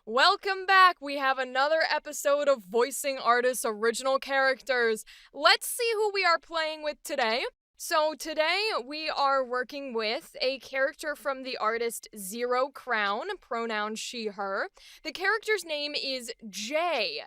Welcome back. We have another episode of Voicing Artists' Original Characters. Let's see who we are playing with today. So today we are working with a character from the artist Cero.Crown, pronoun she, her. The character's name is Jay.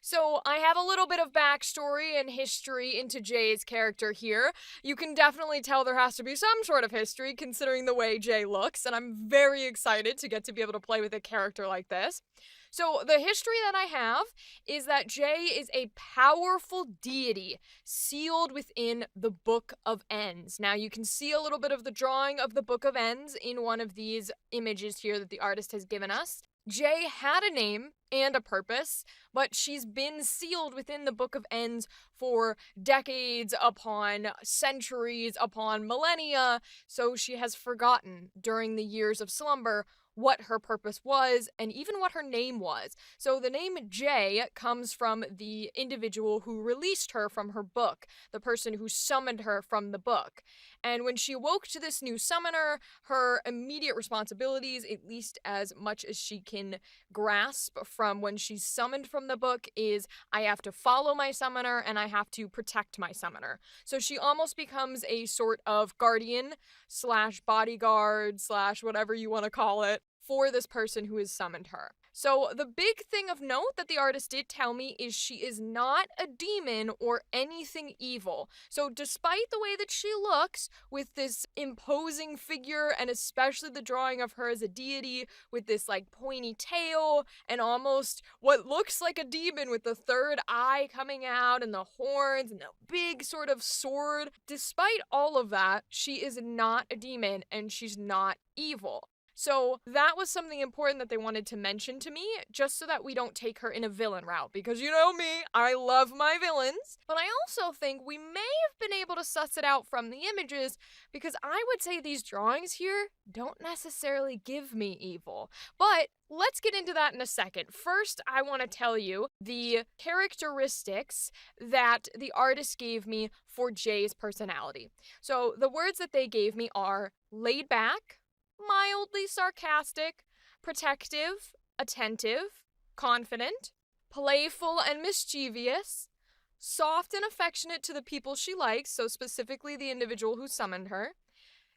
So I have a little bit of backstory and history into Jay's character here. You can definitely tell there has to be some sort of history considering the way Jay looks, and I'm very excited to get to be able to play with a character like this. So the history that I have is that Jay is a powerful deity sealed within the Book of Ends. Now you can see a little bit of the drawing of the Book of Ends in one of these images here that the artist has given us. Jay had a name and a purpose, but she's been sealed within the Book of Ends for decades upon centuries upon millennia, so she has forgotten during the years of slumber what her purpose was and even what her name was. So the name Jay comes from the individual who released her from her book, the person who summoned her from the book. And when she awoke to this new summoner, her immediate responsibilities, at least as much as she can grasp from when she's summoned from the book, is I have to follow my summoner and I have to protect my summoner. So she almost becomes a sort of guardian slash bodyguard slash whatever you want to call it for this person who has summoned her. So the big thing of note that the artist did tell me is she is not a demon or anything evil. So despite the way that she looks with this imposing figure, and especially the drawing of her as a deity with this like pointy tail and almost what looks like a demon with the third eye coming out and the horns and the big sort of sword, despite all of that, she is not a demon and she's not evil. So that was something important that they wanted to mention to me, just so that we don't take her in a villain route, because you know me, I love my villains. But I also think we may have been able to suss it out from the images, because I would say these drawings here don't necessarily give me evil. But let's get into that in a second. First, I want to tell you the characteristics that the artist gave me for Jay's personality. So the words that they gave me are laid back, mildly sarcastic, protective, attentive, confident, playful and mischievous, soft and affectionate to the people she likes, so specifically the individual who summoned her,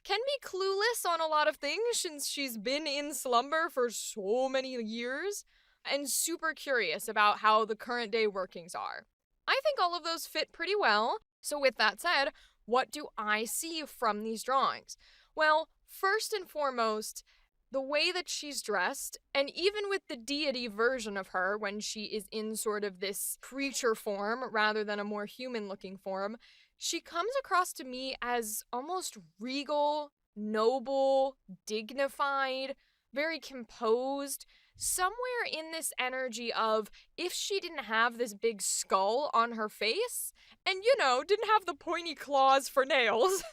can be clueless on a lot of things since she's been in slumber for so many years, and super curious about how the current day workings are. I think all of those fit pretty well, so with that said, what do I see from these drawings? Well, first and foremost, the way that she's dressed, and even with the deity version of her when she is in sort of this creature form rather than a more human-looking form, she comes across to me as almost regal, noble, dignified, very composed, somewhere in this energy of if she didn't have this big skull on her face, and didn't have the pointy claws for nails,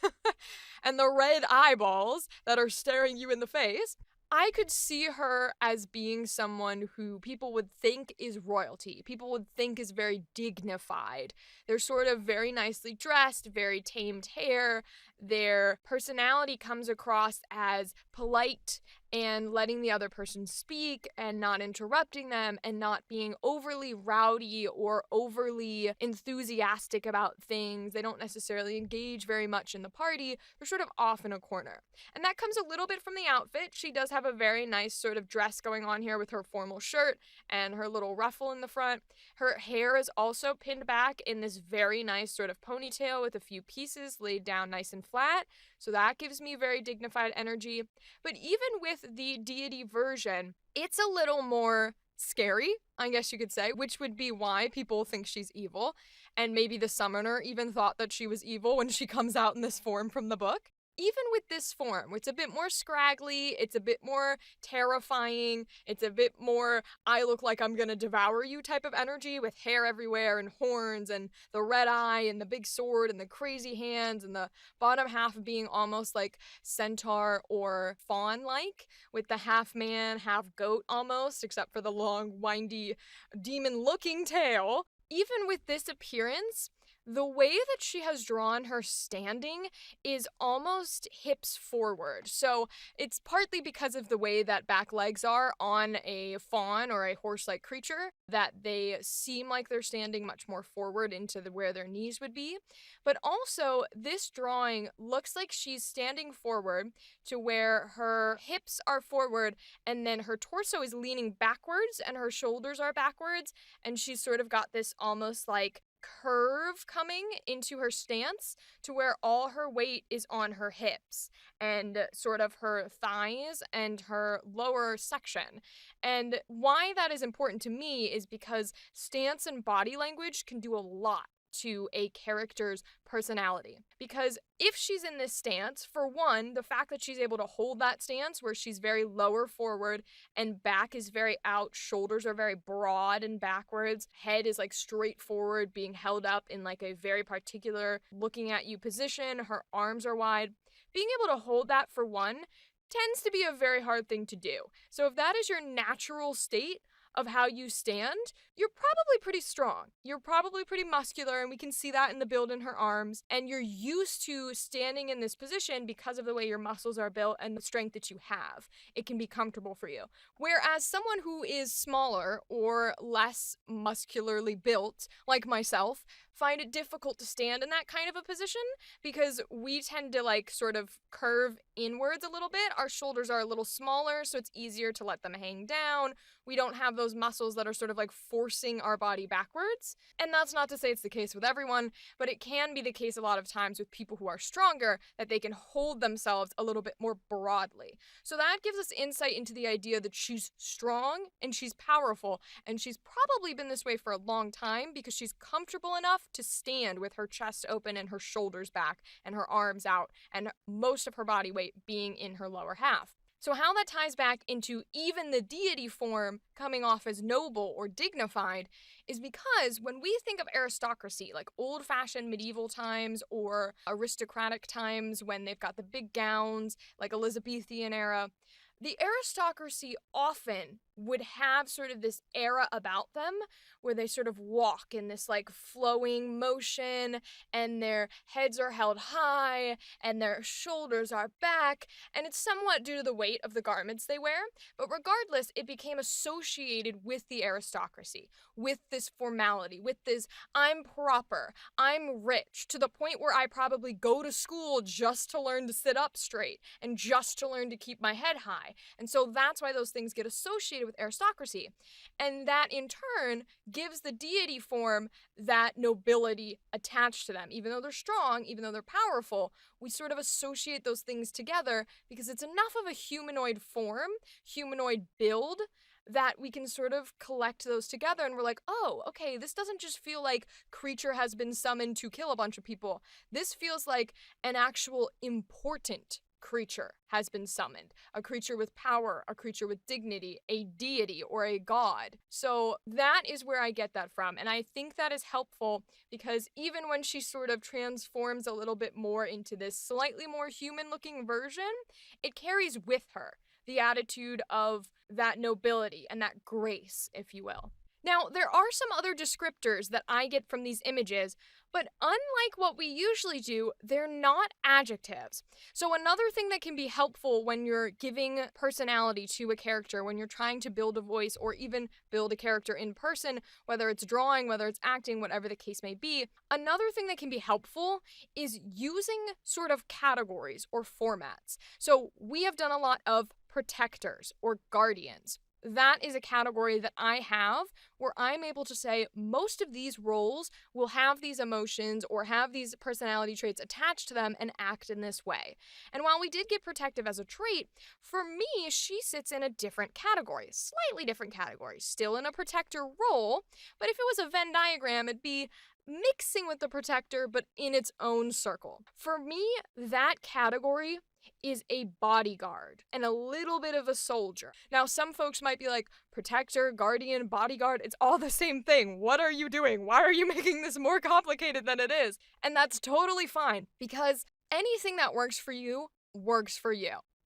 and the red eyeballs that are staring you in the face, I could see her as being someone who people would think is royalty. People would think is very dignified. They're sort of very nicely dressed, very tamed hair. Their personality comes across as polite and letting the other person speak and not interrupting them and not being overly rowdy or overly enthusiastic about things. They don't necessarily engage very much in the party. They're sort of off in a corner. And that comes a little bit from the outfit. She does have a very nice sort of dress going on here with her formal shirt and her little ruffle in the front. Her hair is also pinned back in this very nice sort of ponytail with a few pieces laid down nice and flat. So that gives me very dignified energy. But even with the deity version, it's a little more scary, I guess you could say, which would be why people think she's evil. And maybe the summoner even thought that she was evil when she comes out in this form from the book. Even with this form, it's a bit more scraggly, it's a bit more terrifying, it's a bit more I look like I'm gonna devour you type of energy with hair everywhere and horns and the red eye and the big sword and the crazy hands and the bottom half being almost like centaur or fawn-like with the half man, half goat almost, except for the long, windy, demon-looking tail. Even with this appearance, The way that she has drawn her standing is almost hips forward. So it's partly because of the way that back legs are on a fawn or a horse-like creature, that they seem like they're standing much more forward into where their knees would be. But also, this drawing looks like she's standing forward to where her hips are forward and then her torso is leaning backwards and her shoulders are backwards, and she's sort of got this almost like curve coming into her stance to where all her weight is on her hips and sort of her thighs and her lower section. And why that is important to me is because stance and body language can do a lot to a character's personality. Because if she's in this stance, for one, the fact that she's able to hold that stance where she's very lower forward and back is very out, shoulders are very broad and backwards, head is like straight forward, being held up in like a very particular looking at you position, her arms are wide. Being able to hold that, for one, tends to be a very hard thing to do. So if that is your natural state of how you stand, you're probably pretty strong. You're probably pretty muscular, and we can see that in the build in her arms. And you're used to standing in this position because of the way your muscles are built and the strength that you have. It can be comfortable for you. Whereas someone who is smaller or less muscularly built, like myself, find it difficult to stand in that kind of a position because we tend to like sort of curve inwards a little bit. Our shoulders are a little smaller, so it's easier to let them hang down. We don't have those muscles that are sort of like forcing our body backwards. And that's not to say it's the case with everyone, but it can be the case a lot of times with people who are stronger, that they can hold themselves a little bit more broadly. So that gives us insight into the idea that she's strong and she's powerful, and she's probably been this way for a long time because she's comfortable enough to stand with her chest open and her shoulders back and her arms out and most of her body weight being in her lower half. So how that ties back into even the deity form coming off as noble or dignified is because when we think of aristocracy, like old-fashioned medieval times or aristocratic times when they've got the big gowns, like Elizabethan era, the aristocracy often would have sort of this era about them where they sort of walk in this like flowing motion and their heads are held high and their shoulders are back, and it's somewhat due to the weight of the garments they wear, but regardless, it became associated with the aristocracy, with this formality, with this I'm proper, I'm rich, to the point where I probably go to school just to learn to sit up straight and just to learn to keep my head high. And so that's why those things get associated with aristocracy. And that in turn gives the deity form that nobility attached to them. Even though they're strong, even though they're powerful, we sort of associate those things together because it's enough of a humanoid form, humanoid build, that we can sort of collect those together and we're like, oh, okay, this doesn't just feel like creature has been summoned to kill a bunch of people. This feels like an actual important creature has been summoned. A creature with power, a creature with dignity, a deity or a god. So that is where I get that from. And I think that is helpful because even when she sort of transforms a little bit more into this slightly more human looking version, it carries with her the attitude of that nobility and that grace, if you will. Now, there are some other descriptors that I get from these images, but unlike what we usually do, they're not adjectives. So another thing that can be helpful when you're giving personality to a character, when you're trying to build a voice or even build a character in person, whether it's drawing, whether it's acting, whatever the case may be, another thing that can be helpful is using sort of categories or formats. So we have done a lot of protectors or guardians. That is a category that I have where I'm able to say most of these roles will have these emotions or have these personality traits attached to them and act in this way. And while we did get protective as a trait, for me, she sits in a different category, slightly different category, still in a protector role, but if it was a Venn diagram, it'd be mixing with the protector, but in its own circle. For me, that category is a bodyguard and a little bit of a soldier. Now, some folks might be like, protector, guardian, bodyguard, it's all the same thing. What are you doing? Why are you making this more complicated than it is? And that's totally fine because anything that works for you,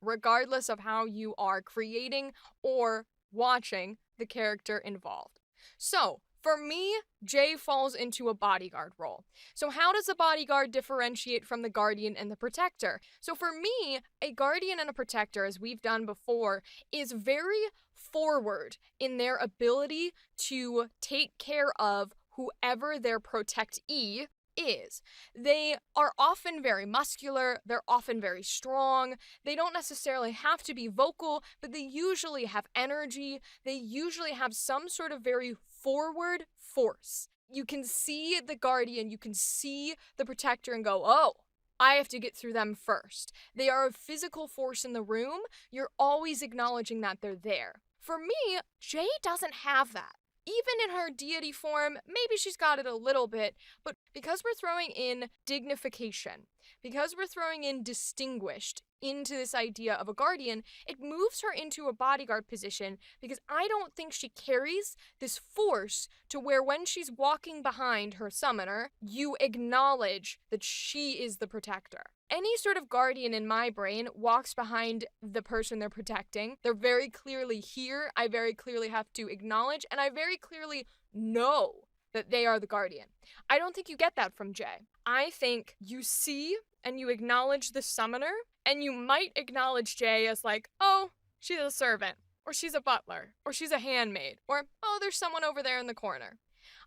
regardless of how you are creating or watching the character involved. So, For me, Jay falls into a bodyguard role. So how does the bodyguard differentiate from the guardian and the protector? So for me, a guardian and a protector, as we've done before, is very forward in their ability to take care of whoever their protectee is. They are often very muscular, they're often very strong, they don't necessarily have to be vocal, but they usually have energy, they usually have some sort of very forward force. You can see the guardian, you can see the protector and go, oh, I have to get through them first. They are a physical force in the room, you're always acknowledging that they're there. For me, Jay doesn't have that. Even in her deity form, maybe she's got it a little bit, but because we're throwing in dignification, because we're throwing in distinguished into this idea of a guardian, it moves her into a bodyguard position because I don't think she carries this force to where when she's walking behind her summoner, you acknowledge that she is the protector. Any sort of guardian in my brain walks behind the person they're protecting. They're very clearly here. I very clearly have to acknowledge, and I very clearly know that they are the guardian. I don't think you get that from Jay. I think you see and you acknowledge the summoner, and you might acknowledge Jay as like, oh, she's a servant, or she's a butler, or she's a handmaid, or, oh, there's someone over there in the corner.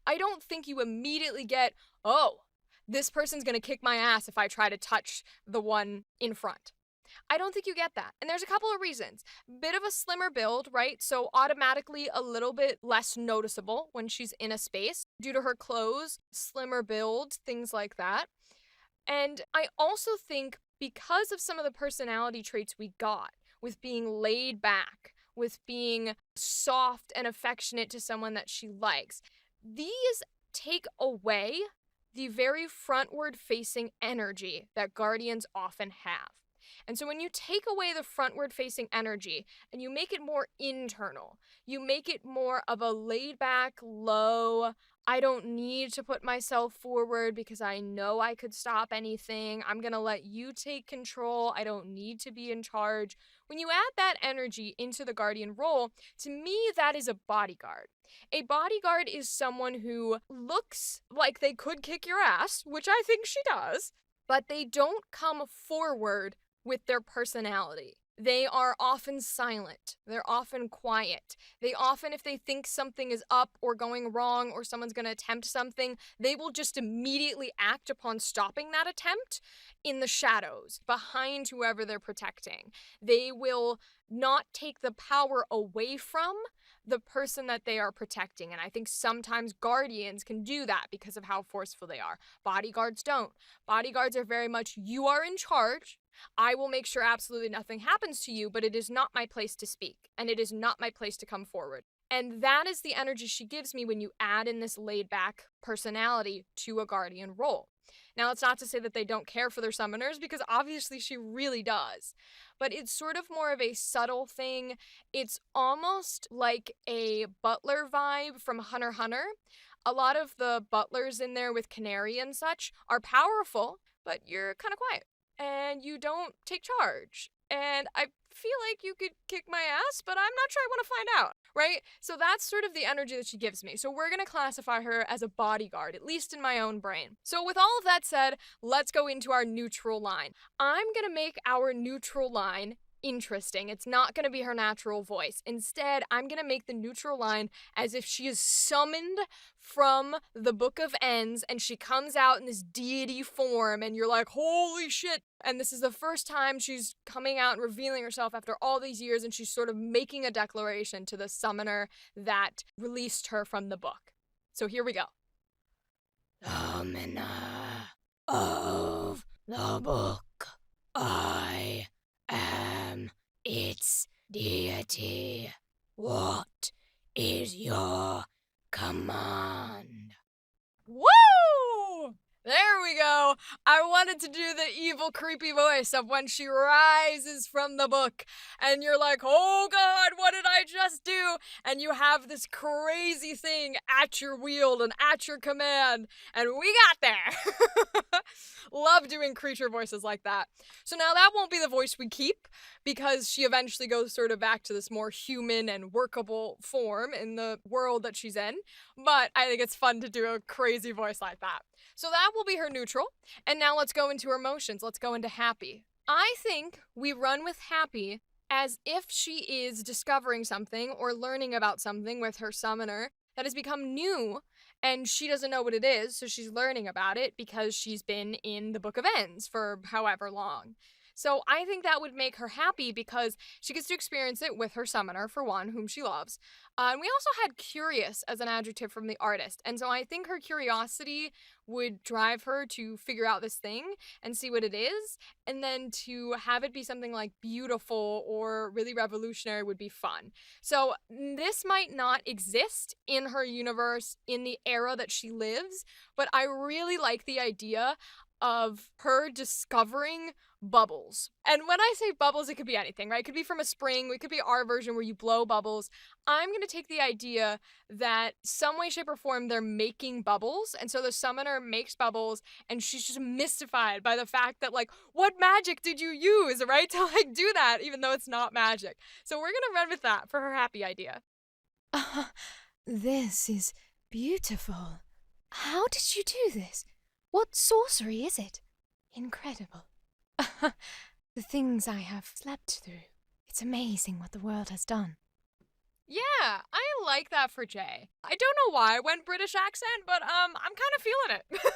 I don't think you immediately get, oh, this person's gonna kick my ass if I try to touch the one in front. I don't think you get that. And there's a couple of reasons. Bit of a slimmer build, right? So automatically a little bit less noticeable when she's in a space due to her clothes, slimmer build, things like that. And I also think because of some of the personality traits we got, with being laid back, with being soft and affectionate to someone that she likes, these take away the very frontward-facing energy that guardians often have. And so when you take away the frontward-facing energy and you make it more internal, you make it more of a laid-back, low, I don't need to put myself forward because I know I could stop anything. I'm going to let you take control. I don't need to be in charge. When you add that energy into the guardian role, to me, that is a bodyguard. A bodyguard is someone who looks like they could kick your ass, which I think she does, but they don't come forward with their personality. They are often silent. They're often quiet. They often, if they think something is up or going wrong or someone's going to attempt something, they will just immediately act upon stopping that attempt in the shadows, behind whoever they're protecting. They will not take the power away from the person that they are protecting. And I think sometimes guardians can do that because of how forceful they are. Bodyguards don't. Bodyguards are very much, you are in charge. I will make sure absolutely nothing happens to you, but it is not my place to speak, and it is not my place to come forward. And that is the energy she gives me when you add in this laid-back personality to a guardian role. Now, it's not to say that they don't care for their summoners, because obviously she really does. But it's sort of more of a subtle thing. It's almost like a butler vibe from Hunter x Hunter. A lot of the butlers in there with Canary and such are powerful, but you're kind of quiet. And you don't take charge. And I feel like you could kick my ass, but I'm not sure I want to find out, right? So that's sort of the energy that she gives me. So we're going to classify her as a bodyguard, at least in my own brain. So with all of that said, let's go into our neutral line. I'm going to make our neutral line interesting. It's not going to be her natural voice. Instead, I'm going to make the neutral line as if she is summoned from the Book of Ends and she comes out in this deity form and you're like, holy shit. And this is the first time she's coming out and revealing herself after all these years, and she's sort of making a declaration to the summoner that released her from the book. So here we go. Summoner of the book, I am its deity. What is your command? Woo! There we go. I wanted to do the evil, creepy voice of when she rises from the book and you're like, oh God, what did I just do? And you have this crazy thing at your wheel and at your command, and we got there. Love doing creature voices like that. So now that won't be the voice we keep because she eventually goes sort of back to this more human and workable form in the world that she's in. But I think it's fun to do a crazy voice like that. So that will be her neutral. And now let's go into her emotions. Let's go into happy. I think we run with happy as if she is discovering something or learning about something with her summoner that has become new and she doesn't know what it is, so she's learning about it because she's been in the Book of Ends for however long. So I think that would make her happy because she gets to experience it with her summoner, for one, whom she loves. And we also had curious as an adjective from the artist. And so I think her curiosity would drive her to figure out this thing and see what it is. And then to have it be something like beautiful or really revolutionary would be fun. So this might not exist in her universe in the era that she lives, but I really like the idea of her discovering bubbles. And when I say bubbles, it could be anything, right? It could be from a spring. It could be our version where you blow bubbles. I'm going to take the idea that some way, shape, or form they're making bubbles. And so the summoner makes bubbles and she's just mystified by the fact that, like, what magic did you use, right? To, like, do that, even though it's not magic. So we're going to run with that for her happy idea. This is beautiful. How did you do this? What sorcery is it? Incredible. The things I have slept through. It's amazing what the world has done. Yeah, I like that for Jay. I don't know why I went British accent, but I'm kind of feeling it.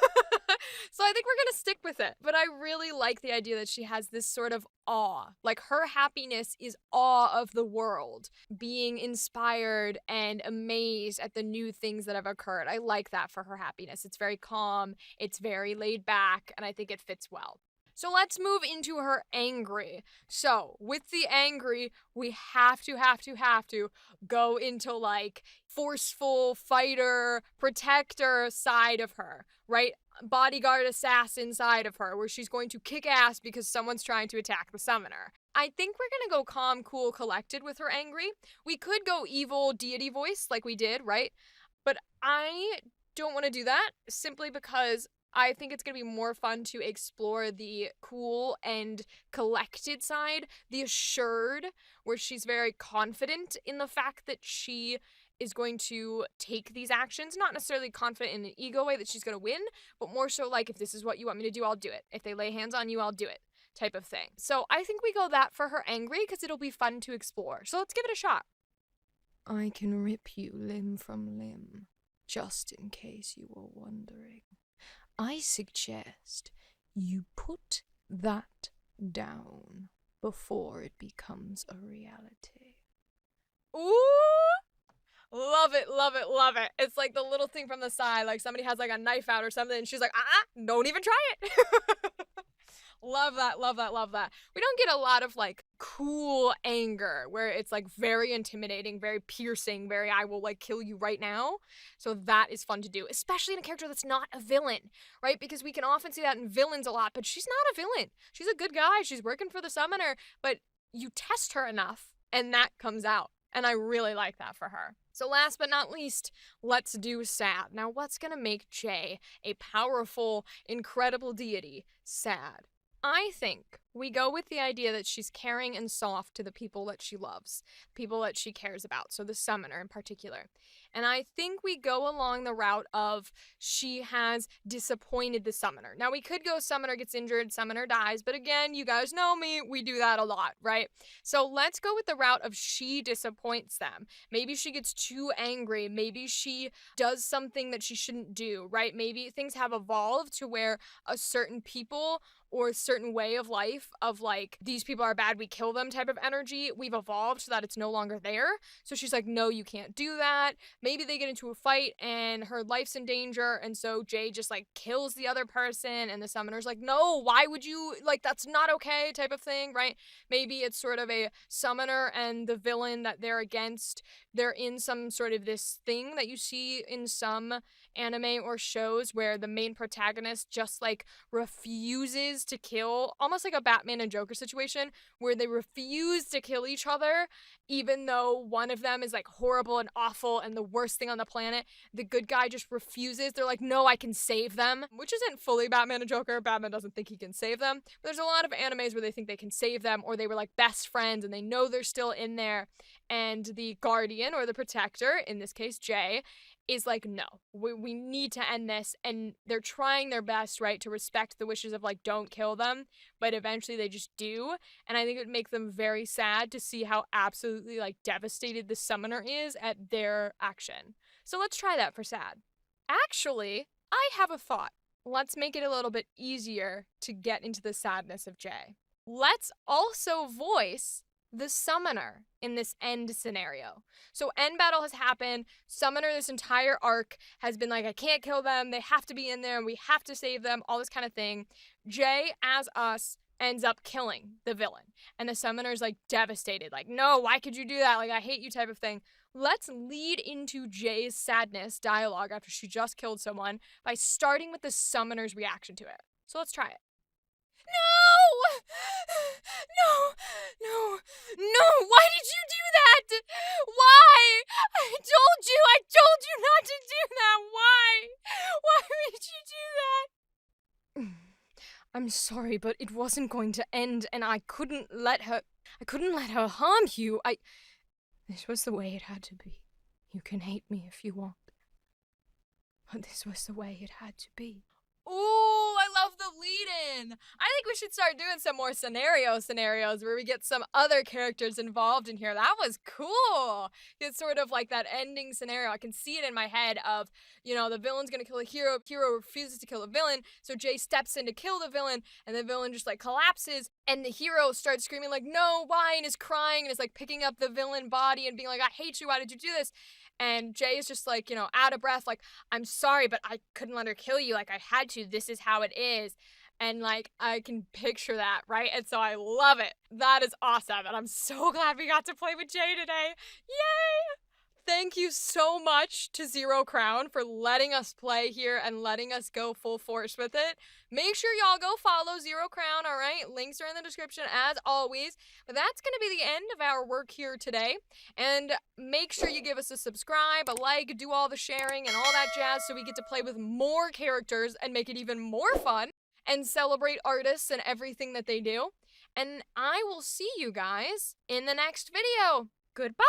So I think we're gonna stick with it. But I really like the idea that she has this sort of awe. Like her happiness is awe of the world, being inspired and amazed at the new things that have occurred. I like that for her happiness. It's very calm, it's very laid back, and I think it fits well. So let's move into her angry. So with the angry, we have to go into like forceful fighter, protector side of her, right? Bodyguard assassin side of her, where she's going to kick ass because someone's trying to attack the summoner. I think we're gonna go calm, cool, collected with her angry. We could go evil deity voice like we did, right? But I don't want to do that simply because I think it's going to be more fun to explore the cool and collected side, the assured, where she's very confident in the fact that she is going to take these actions, not necessarily confident in an ego way that she's going to win, but more so like, if this is what you want me to do, I'll do it. If they lay hands on you, I'll do it type of thing. So I think we go that for her angry because it'll be fun to explore. So let's give it a shot. I can rip you limb from limb, just in case you were wondering. I suggest you put that down before it becomes a reality. Ooh! Love it, love it, love it. It's like the little thing from the side, like somebody has like a knife out or something, and she's like, don't even try it. Love that, love that, love that. We don't get a lot of like cool anger where it's like very intimidating, very piercing, very I will like kill you right now. So that is fun to do, especially in a character that's not a villain, right? Because we can often see that in villains a lot, but she's not a villain. She's a good guy. She's working for the summoner, but you test her enough and that comes out. And I really like that for her. So last but not least, let's do sad. Now, what's going to make Jay a powerful, incredible deity sad? I think we go with the idea that she's caring and soft to the people that she loves, people that she cares about, so the summoner in particular. And I think we go along the route of she has disappointed the summoner. Now, we could go summoner gets injured, summoner dies, but again, you guys know me, we do that a lot, right? So let's go with the route of she disappoints them. Maybe she gets too angry. Maybe she does something that she shouldn't do, right? Maybe things have evolved to where a certain people or a certain way of life life of like, these people are bad, we kill them type of energy, we've evolved so that it's no longer there. So she's like, no, you can't do that. Maybe they get into a fight and her life's in danger, and so Jay just like kills the other person, and the summoner's like, no, why would you, like, that's not okay type of thing, right? Maybe it's sort of a summoner and the villain that they're against, they're in some sort of this thing that you see in some anime or shows where the main protagonist just like refuses to kill, almost like a Batman and Joker situation where they refuse to kill each other even though one of them is like horrible and awful and the worst thing on the planet. The good guy just refuses. They're like, no, I can save them, which isn't fully Batman and Joker. Batman doesn't think he can save them. But there's a lot of animes where they think they can save them, or they were like best friends and they know they're still in there, and the guardian or the protector, in this case Jay, is like, no, we need to end this, and they're trying their best, right, to respect the wishes of like, don't kill them, but eventually they just do. And I think it would make them very sad to see how absolutely like devastated the summoner is at their action. So let's try that for sad. Actually, I have a thought. Let's make it a little bit easier to get into the sadness of Jay. Let's also voice the summoner in this end scenario. So end battle has happened. Summoner, this entire arc, has been like, I can't kill them. They have to be in there and we have to save them, all this kind of thing. Jay, as us, ends up killing the villain. And the summoner's like devastated. Like, no, why could you do that? Like, I hate you type of thing. Let's lead into Jay's sadness dialogue after she just killed someone by starting with the summoner's reaction to it. So let's try it. No! No! Why did you do that? Why? I told you not to do that. Why? Why would you do that? I'm sorry, but it wasn't going to end, and I couldn't let her harm you. This was the way it had to be. You can hate me if you want, but this was the way it had to be. Ooh, I love the lead-in. I think we should start doing some more scenarios where we get some other characters involved in here. That was cool. It's sort of like that ending scenario. I can see it in my head of, you know, the villain's gonna kill a hero. Hero refuses to kill the villain, so Jay steps in to kill the villain, and the villain just like collapses, and the hero starts screaming like, no, why? And is crying, and is like picking up the villain body and being like, I hate you, why did you do this? And Jay is just like, you know, out of breath, like, I'm sorry, but I couldn't let her kill you. Like, I had to. This is how it is. And, like, I can picture that, right? And so I love it. That is awesome. And I'm so glad we got to play with Jay today. Yay! Thank you so much to Cero.Crown for letting us play here and letting us go full force with it. Make sure y'all go follow Cero.Crown, all right? Links are in the description as always. But that's going to be the end of our work here today. And make sure you give us a subscribe, a like, do all the sharing and all that jazz so we get to play with more characters and make it even more fun and celebrate artists and everything that they do. And I will see you guys in the next video. Goodbye!